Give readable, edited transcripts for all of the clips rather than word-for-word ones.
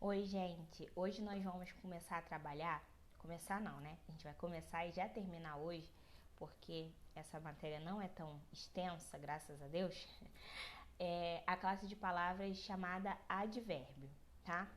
Oi, gente. Hoje nós vamos começar a trabalhar. Começar não, né? A gente vai começar e já terminar hoje, porque essa matéria não é tão extensa, graças a Deus. É a classe de palavras chamada advérbio, tá?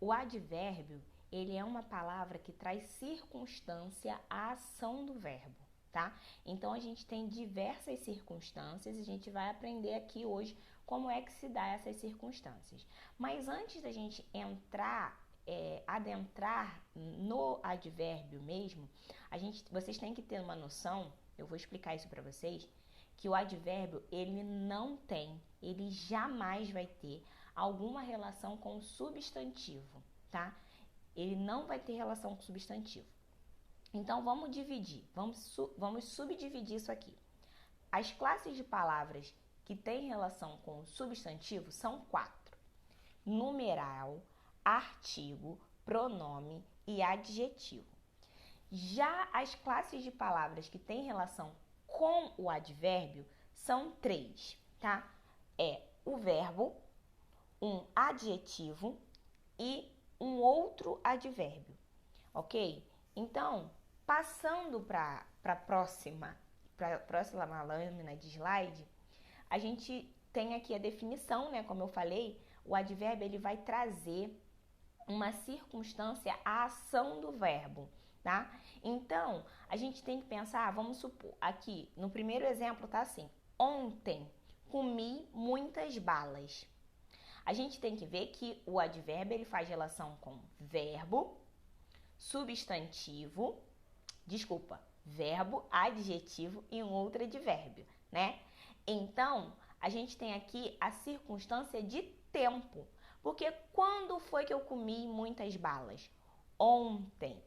O advérbio, ele é uma palavra que traz circunstância à ação do verbo, tá? Então a gente tem diversas circunstâncias e a gente vai aprender aqui hoje como é que se dá essas circunstâncias. Mas antes da gente adentrar no advérbio mesmo, vocês têm que ter uma noção, eu vou explicar isso para vocês, que o advérbio ele jamais vai ter alguma relação com o substantivo, tá? Ele não vai ter relação com o substantivo. Então vamos dividir, vamos subdividir isso aqui. As classes de palavras que têm relação com o substantivo são 4: numeral, artigo, pronome e adjetivo. Já as classes de palavras que têm relação com o advérbio são 3, tá? É o verbo, um adjetivo e um outro advérbio, ok? Então, passando para a próxima lâmina de slide, a gente tem aqui a definição, né? Como eu falei, o advérbio ele vai trazer uma circunstância à ação do verbo, tá? Então, a gente tem que pensar, vamos supor, aqui no primeiro exemplo tá assim: ontem comi muitas balas. A gente tem que ver que o advérbio ele faz relação com verbo, verbo, adjetivo e um outro advérbio, né? Então, a gente tem aqui a circunstância de tempo. Porque quando foi que eu comi muitas balas? Ontem.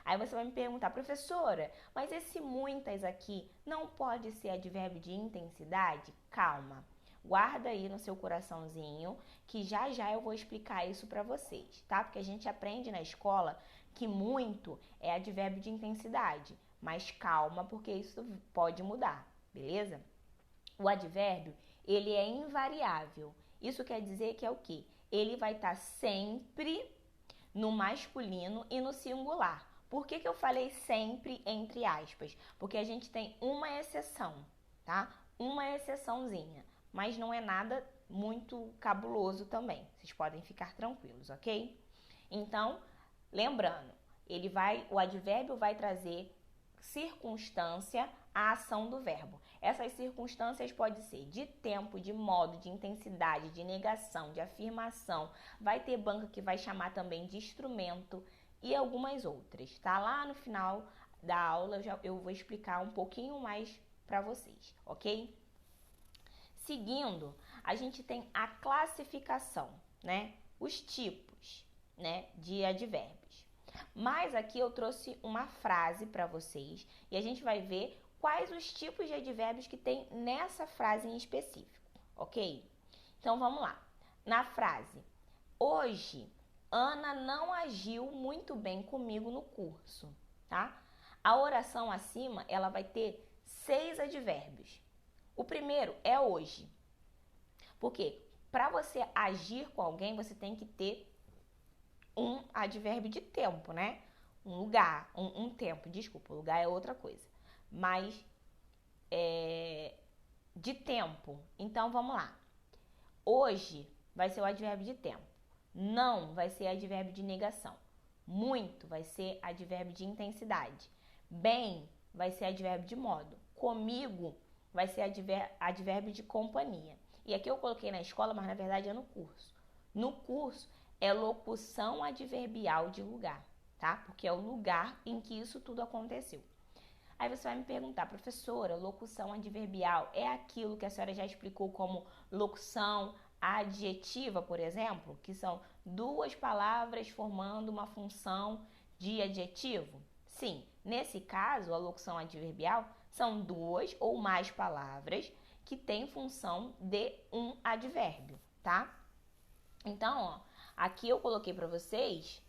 Aí você vai me perguntar, professora, mas esse muitas aqui não pode ser advérbio de intensidade? Calma. Guarda aí no seu coraçãozinho, que já já eu vou explicar isso para vocês, tá? Porque a gente aprende na escola que muito é advérbio de intensidade, mas calma, porque isso pode mudar, beleza? O advérbio, ele é invariável. Isso quer dizer que é o quê? Ele vai estar sempre no masculino e no singular. Por que eu falei sempre entre aspas? Porque a gente tem uma exceção, tá? Uma exceçãozinha, mas não é nada muito cabuloso também. Vocês podem ficar tranquilos, ok? Então, lembrando, o advérbio vai trazer circunstância à ação do verbo. Essas circunstâncias podem ser de tempo, de modo, de intensidade, de negação, de afirmação. Vai ter banca que vai chamar também de instrumento e algumas outras, tá? Lá no final da aula eu vou explicar um pouquinho mais para vocês, ok? Seguindo, a gente tem a classificação, né? Os tipos, né, de advérbios. Mas aqui eu trouxe uma frase para vocês e a gente vai ver quais os tipos de advérbios que tem nessa frase em específico, ok? Então vamos lá. Na frase, hoje Ana não agiu muito bem comigo no curso, tá? A oração acima, ela vai ter 6 advérbios. O primeiro é hoje. Porque para você agir com alguém, você tem que ter um advérbio de tempo, né? Um lugar, um tempo, desculpa, o lugar é outra coisa. Mas de tempo. Então vamos lá. Hoje vai ser o advérbio de tempo. Não vai ser advérbio de negação. Muito vai ser advérbio de intensidade. Bem vai ser advérbio de modo. Comigo vai ser advérbio de companhia. E aqui eu coloquei na escola, mas na verdade é no curso. No curso é locução adverbial de lugar, tá? Porque é o lugar em que isso tudo aconteceu. Aí você vai me perguntar, professora, locução adverbial é aquilo que a senhora já explicou como locução adjetiva, por exemplo, que são duas palavras formando uma função de adjetivo? Sim, nesse caso, a locução adverbial são duas ou mais palavras que têm função de um advérbio, tá? Então, ó, aqui eu coloquei para vocês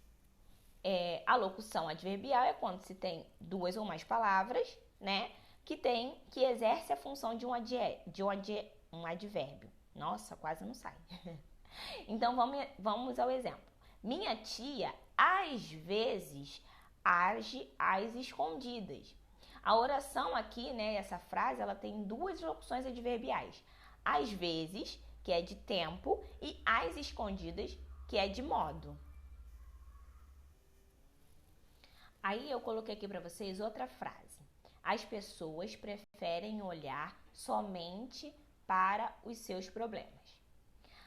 a locução adverbial é quando se tem duas ou mais palavras, né, que exerce a função de um advérbio. Nossa, quase não sai. Então vamos ao exemplo. Minha tia, às vezes, age às escondidas. A oração aqui, né, essa frase, ela tem duas locuções adverbiais. Às vezes, que é de tempo, e às escondidas, que é de modo. Aí eu coloquei aqui para vocês outra frase. As pessoas preferem olhar somente para os seus problemas.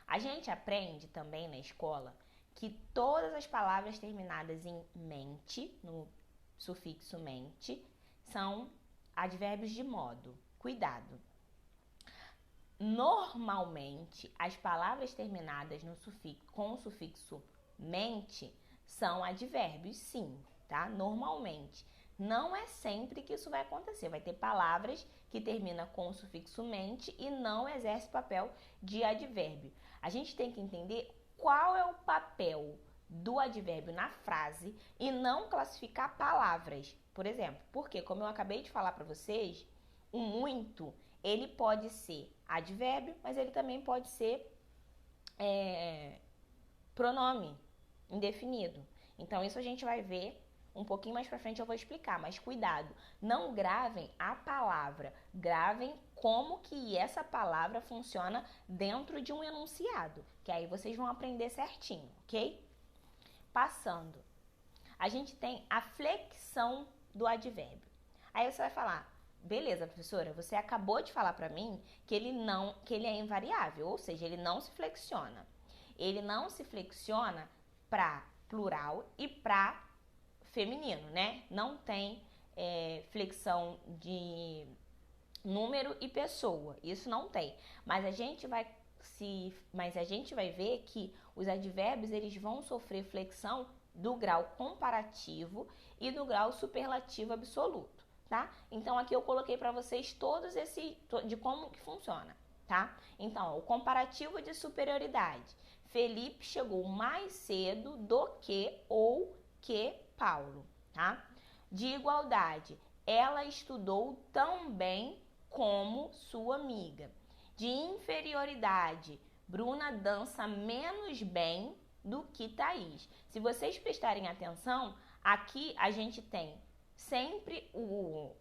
A gente aprende também na escola que todas as palavras terminadas em mente, no sufixo mente, são advérbios de modo. Cuidado! Normalmente, as palavras terminadas com o sufixo mente são advérbios, sim, tá? Normalmente. Não é sempre que isso vai acontecer. Vai ter palavras que terminam com o sufixo mente e não exerce papel de advérbio. A gente tem que entender qual é o papel do advérbio na frase e não classificar palavras. Por exemplo, porque, como eu acabei de falar para vocês, o muito, ele pode ser advérbio, mas ele também pode ser pronome indefinido. Então, isso a gente vai ver um pouquinho mais pra frente, eu vou explicar, mas cuidado, não gravem a palavra, gravem como que essa palavra funciona dentro de um enunciado, que aí vocês vão aprender certinho, ok? Passando, a gente tem a flexão do advérbio. Aí você vai falar, beleza, professora, você acabou de falar pra mim que ele é invariável, ou seja, ele não se flexiona. Ele não se flexiona para plural e para feminino, né? Não tem flexão de número e pessoa. Isso não tem. Mas a gente vai ver que os advérbios eles vão sofrer flexão do grau comparativo e do grau superlativo absoluto, tá? Então aqui eu coloquei para vocês todos de como que funciona, tá? Então, o comparativo de superioridade. Felipe chegou mais cedo do que ou que Paulo, tá? De igualdade, ela estudou tão bem como sua amiga. De inferioridade, Bruna dança menos bem do que Thaís. Se vocês prestarem atenção, aqui a gente tem sempre o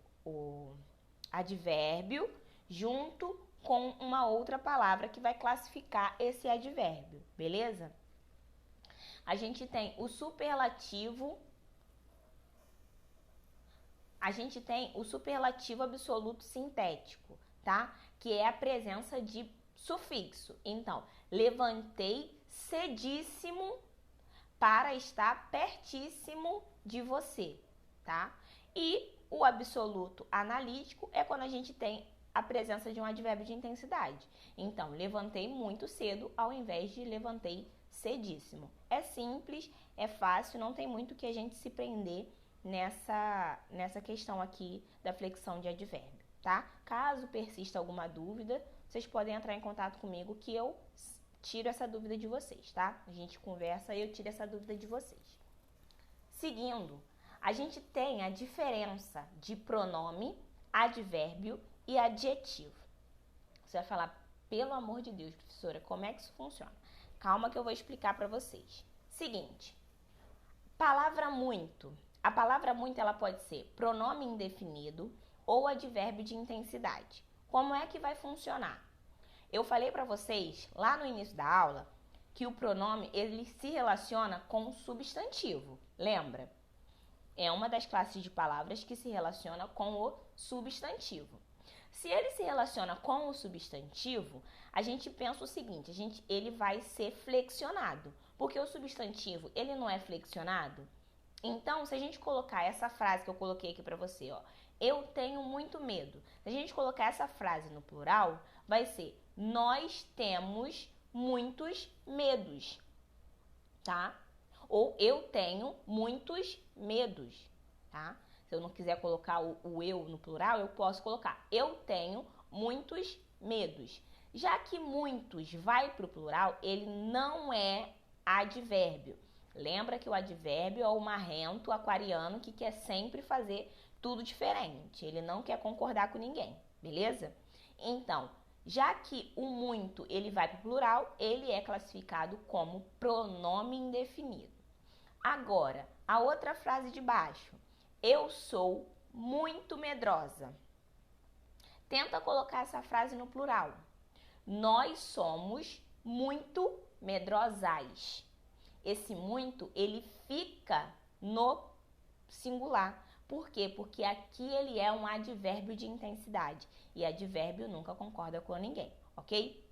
advérbio junto com uma outra palavra que vai classificar esse advérbio, beleza? A gente tem o superlativo absoluto sintético, tá? Que é a presença de sufixo. Então, levantei cedíssimo para estar pertíssimo de você, tá? E o absoluto analítico é quando a gente tem a presença de um advérbio de intensidade. Então, levantei muito cedo ao invés de levantei cedíssimo. É simples, é fácil, não tem muito que a gente se prender nessa questão aqui da flexão de advérbio, tá? Caso persista alguma dúvida, vocês podem entrar em contato comigo que eu tiro essa dúvida de vocês, tá? A gente conversa e eu tiro essa dúvida de vocês. Seguindo, a gente tem a diferença de pronome, advérbio e adjetivo. Você vai falar, pelo amor de Deus, professora, como é que isso funciona? Calma que eu vou explicar para vocês. Seguinte, palavra muito. A palavra muito ela pode ser pronome indefinido ou advérbio de intensidade. Como é que vai funcionar? Eu falei para vocês lá no início da aula que o pronome ele se relaciona com o substantivo. Lembra? É uma das classes de palavras que se relaciona com o substantivo. Se ele se relaciona com o substantivo, a gente pensa o seguinte, ele vai ser flexionado, porque o substantivo ele não é flexionado. Então, se a gente colocar essa frase que eu coloquei aqui pra você, ó, eu tenho muito medo. Se a gente colocar essa frase no plural, vai ser nós temos muitos medos, tá? Ou eu tenho muitos medos, tá? Se eu não quiser colocar o eu no plural, eu posso colocar eu tenho muitos medos. Já que muitos vai pro plural, ele não é advérbio. Lembra que o advérbio é o marrento aquariano que quer sempre fazer tudo diferente. Ele não quer concordar com ninguém, beleza? Então, Já que o muito ele vai para o plural, ele é classificado como pronome indefinido. Agora, a outra frase de baixo. Eu sou muito medrosa. Tenta colocar essa frase no plural. Nós somos muito medrosais. Esse muito, ele fica no singular. Por quê? Porque aqui ele é um advérbio de intensidade. E advérbio nunca concorda com ninguém, ok?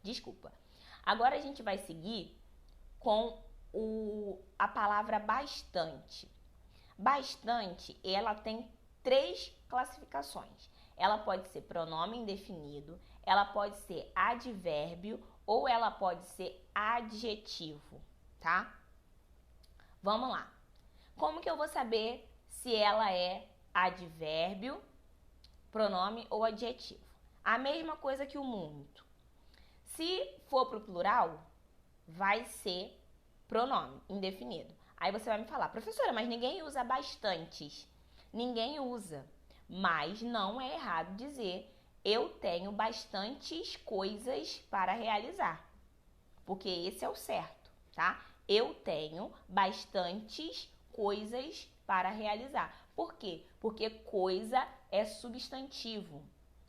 Desculpa. Agora a gente vai seguir com a palavra bastante. Bastante, ela tem 3 classificações. Ela pode ser pronome indefinido, ela pode ser advérbio ou ela pode ser adjetivo, tá? Vamos lá. Como que eu vou saber se ela é advérbio, pronome ou adjetivo? A mesma coisa que o muito. Se for pro plural, vai ser pronome indefinido. Aí você vai me falar, professora, mas ninguém usa bastantes. Ninguém usa, mas não é errado dizer eu tenho bastantes coisas para realizar, porque esse é o certo, tá? Eu tenho bastantes coisas para realizar. Por quê? Porque coisa é substantivo.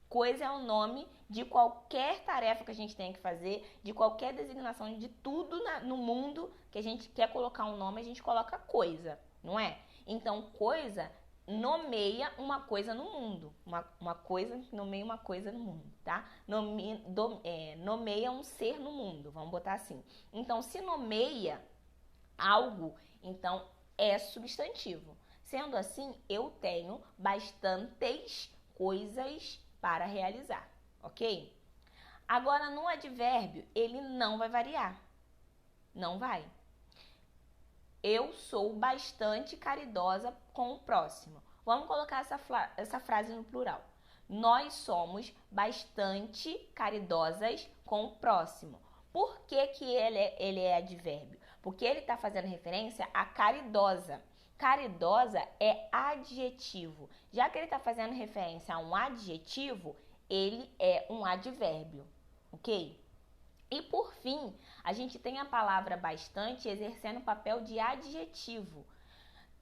Coisa é o nome de qualquer tarefa que a gente tem que fazer, de qualquer designação, de tudo no mundo que a gente quer colocar um nome, a gente coloca coisa, não é? Então, coisa nomeia uma coisa no mundo. Uma coisa nomeia uma coisa no mundo, tá? Nomeia um ser no mundo, vamos botar assim. Então, se nomeia algo, então é substantivo. Sendo assim, eu tenho bastantes coisas para realizar, ok? Agora, no advérbio, ele não vai variar. Não vai. Eu sou bastante caridosa com o próximo. Vamos colocar essa frase no plural. Nós somos bastante caridosas com o próximo. Por que que ele é advérbio? Porque ele está fazendo referência a caridosa. Caridosa é adjetivo. Já que ele está fazendo referência a um adjetivo, ele é um advérbio, ok? E por fim, a gente tem a palavra bastante exercendo o papel de adjetivo.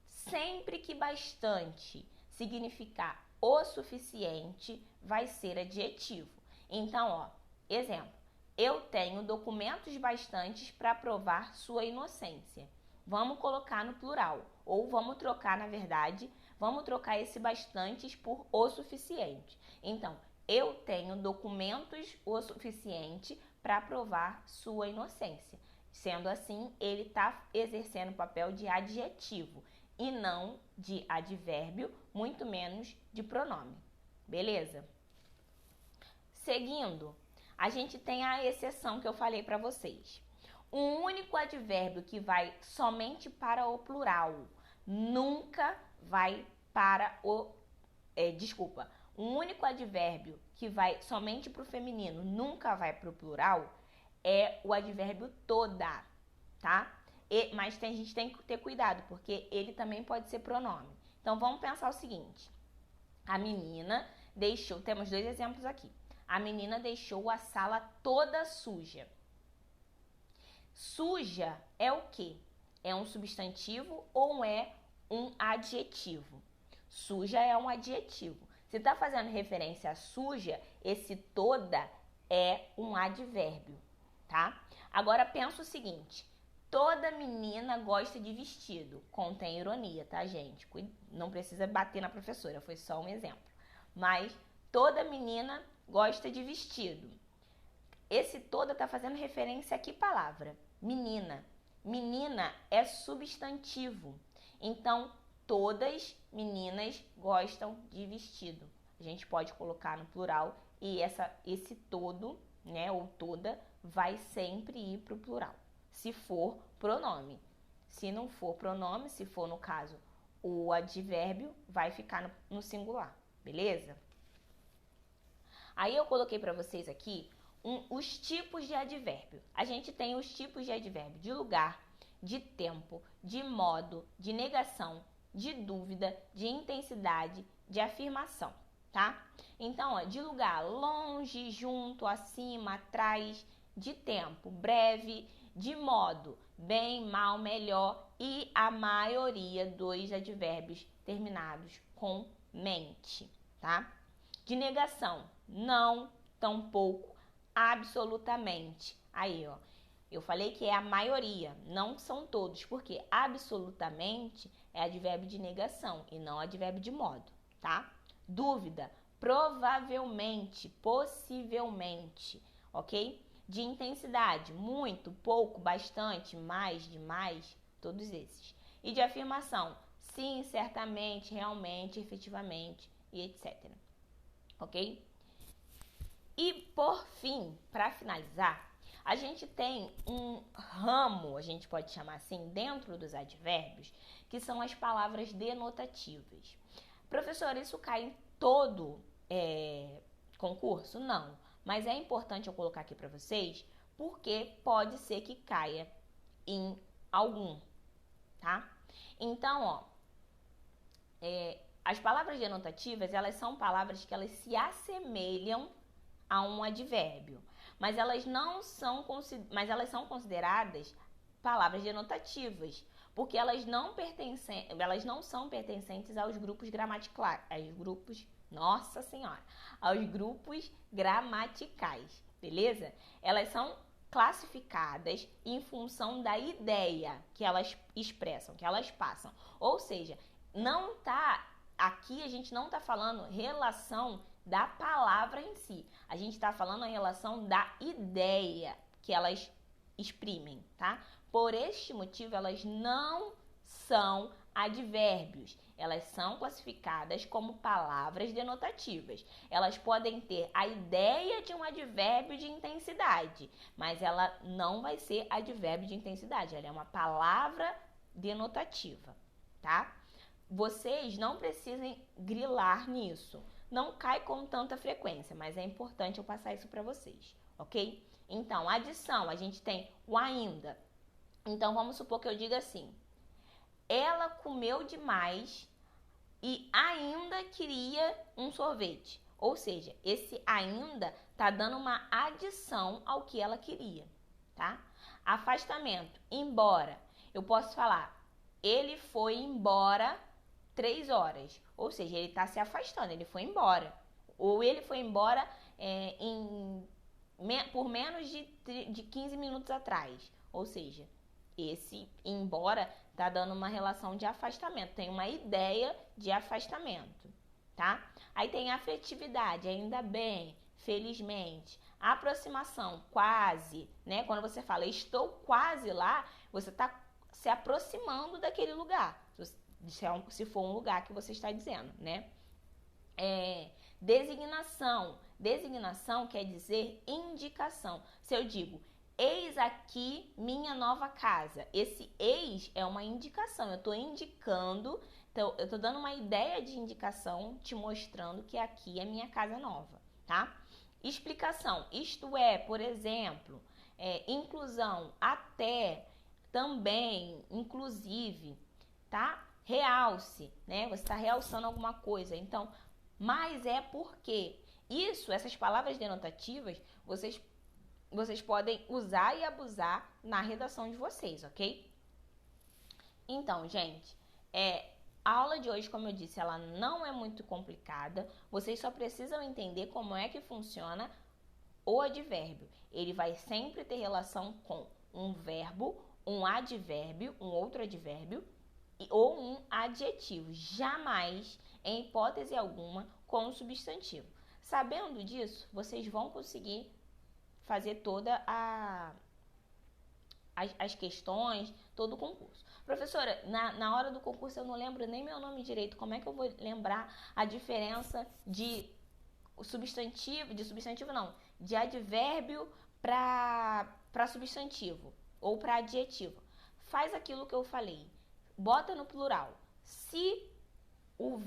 Sempre que bastante significar o suficiente, vai ser adjetivo. Então, ó, exemplo. Eu tenho documentos bastantes para provar sua inocência. Vamos colocar no plural. Ou vamos trocar, na verdade, vamos trocar esse bastantes por o suficiente. Então, eu tenho documentos o suficiente para provar sua inocência. Sendo assim, ele está exercendo o papel de adjetivo e não de advérbio, muito menos de pronome. Beleza? Seguindo, a gente tem a exceção que eu falei para vocês. Um único advérbio que vai somente para o plural nunca vai para o... Um único advérbio que vai somente para o feminino nunca vai para o plural é o advérbio toda, tá? Mas a gente tem que ter cuidado, porque ele também pode ser pronome. Então, vamos pensar o seguinte. A menina deixou... Temos 2 exemplos aqui. A menina deixou a sala toda suja. Suja é o quê? É um substantivo ou é um adjetivo? Suja é um adjetivo. Se está fazendo referência a suja, esse toda é um advérbio, tá? Agora pensa o seguinte, toda menina gosta de vestido. Contém ironia, tá, gente? Não precisa bater na professora, foi só um exemplo. Mas toda menina gosta de vestido. Esse toda está fazendo referência a que palavra? Menina. Menina é substantivo. Então, todas meninas gostam de vestido. A gente pode colocar no plural e esse todo, né, ou toda, vai sempre ir para o plural, se for pronome. Se não for pronome, se for, no caso, o advérbio, vai ficar no singular, beleza? Aí eu coloquei para vocês aqui os tipos de advérbio. A gente tem os tipos de advérbio de lugar, de tempo, de modo, de negação, de dúvida, de intensidade, de afirmação. tá? Então, ó, de lugar, longe, junto, acima, atrás, de tempo, breve, de modo, bem, mal, melhor e a maioria dos advérbios terminados com mente, tá? De negação, não, tampouco, absolutamente. Aí, ó, eu falei que é a maioria, não são todos, porque absolutamente é advérbio de negação e não advérbio de modo, tá? Dúvida, provavelmente, possivelmente, ok? De intensidade, muito, pouco, bastante, mais, demais, todos esses. E de afirmação, sim, certamente, realmente, efetivamente e etc. Ok? E por fim, para finalizar, a gente tem um ramo, a gente pode chamar assim, dentro dos advérbios, que são as palavras denotativas. Professor, isso cai em todo concurso? Não. Mas é importante eu colocar aqui para vocês, porque pode ser que caia em algum, tá? Então, ó, as palavras denotativas, elas são palavras que elas se assemelham a um advérbio, mas elas são consideradas palavras denotativas, porque elas não são pertencentes aos grupos gramaticais, aos grupos gramaticais, beleza? Elas são classificadas em função da ideia que elas expressam, que elas passam. Ou seja, aqui a gente não está falando relação da palavra em si. A gente está falando a relação da ideia que elas exprimem, tá? Por este motivo, elas não são advérbios. Elas são classificadas como palavras denotativas. Elas podem ter a ideia de um advérbio de intensidade, mas ela não vai ser advérbio de intensidade. Ela é uma palavra denotativa, tá? Vocês não precisem grilar nisso. Não cai com tanta frequência, mas é importante eu passar isso para vocês, ok? Então, adição, a gente tem o ainda. Então, vamos supor que eu diga assim: ela comeu demais e ainda queria um sorvete. Ou seja, esse ainda tá dando uma adição ao que ela queria, tá? Afastamento, embora. Eu posso falar, ele foi embora 3 horas. Ou seja, ele está se afastando, ele foi embora. Ou ele foi embora por menos de 15 minutos atrás. Ou seja, esse embora está dando uma relação de afastamento. Tem uma ideia de afastamento, tá? Aí tem afetividade, ainda bem, felizmente. Aproximação, quase, né? Quando você fala estou quase lá, você está se aproximando daquele lugar. Se for um lugar que você está dizendo, né? Designação. Designação quer dizer indicação. Se eu digo, eis aqui minha nova casa. Esse eis é uma indicação. Eu estou indicando, então eu estou dando uma ideia de indicação, te mostrando que aqui é minha casa nova, tá? Explicação. Isto é, por exemplo, inclusão, até, também, inclusive, tá? Realce, né? Você está realçando alguma coisa. Então, mas é porque essas palavras denotativas, vocês podem usar e abusar na redação de vocês, ok? Então, gente, a aula de hoje, como eu disse, ela não é muito complicada. Vocês só precisam entender como é que funciona o advérbio. Ele vai sempre ter relação com um verbo, um advérbio, um outro advérbio ou um adjetivo, jamais, em hipótese alguma, com um substantivo. Sabendo disso, vocês vão conseguir fazer toda as questões, todo o concurso. Professora, na hora do concurso eu não lembro nem meu nome direito, como é que eu vou lembrar a diferença de de advérbio para substantivo ou para adjetivo? Faz aquilo que eu falei. Bota no plural. Se o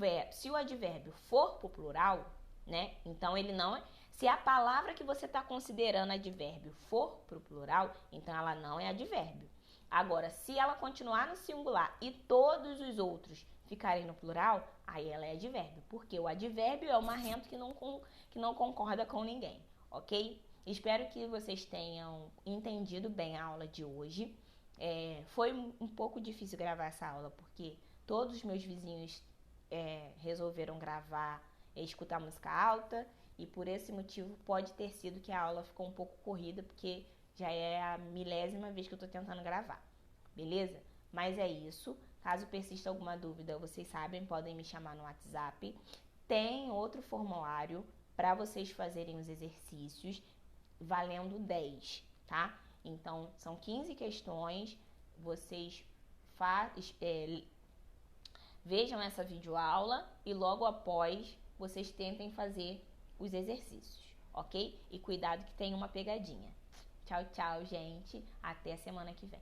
advérbio for pro plural, né? Então ele não é. Se a palavra que você está considerando advérbio for pro plural, então ela não é advérbio. Agora, se ela continuar no singular e todos os outros ficarem no plural, aí ela é advérbio, porque o advérbio é uma rento que não concorda com ninguém, ok? Espero que vocês tenham entendido bem a aula de hoje. Foi um pouco difícil gravar essa aula, porque todos os meus vizinhos resolveram gravar e escutar música alta, e por esse motivo pode ter sido que a aula ficou um pouco corrida, porque já é a 1000ª vez que eu tô tentando gravar, beleza? Mas é isso. Caso persista alguma dúvida, vocês sabem, podem me chamar no WhatsApp. Tem outro formulário para vocês fazerem os exercícios, valendo 10, tá? Então, são 15 questões. Vocês vejam essa videoaula e logo após vocês tentem fazer os exercícios, ok? E cuidado que tem uma pegadinha. Tchau, tchau, gente. Até a semana que vem.